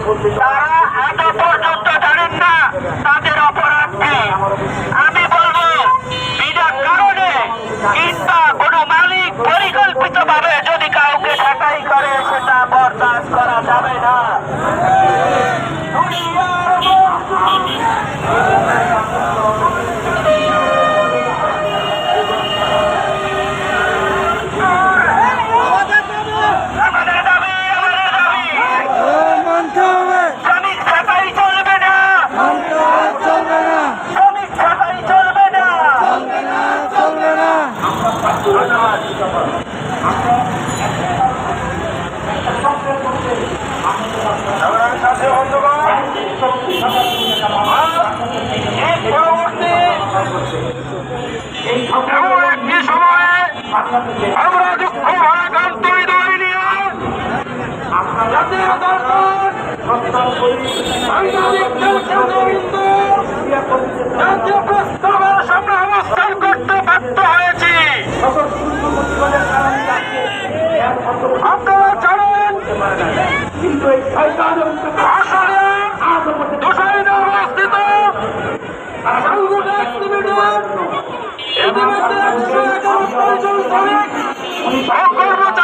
তারা এত পর্যন্ত জানেন না তাদের অপরাধ কি। আমি বলবো বিনা কারণে কিংবা কোনো মালিক পরিকল্পিত ভাবে যদি কাউকে ঠাকাই করে সেটা বরদাস্ত করা যাবে না। একটি সময়ে আমরা দুঃখ ভারাক্রান্ত হৃদয় নিয়ে জাতীয় দর্শন জাতীয় প্রস্তাবের সামনে অবস্থান করতে বাধ্য হয়েছি। আপনারা জানেন আসলে দোষাইনে অবস্থিত ইতিমধ্যে 111 জন শ্রমিক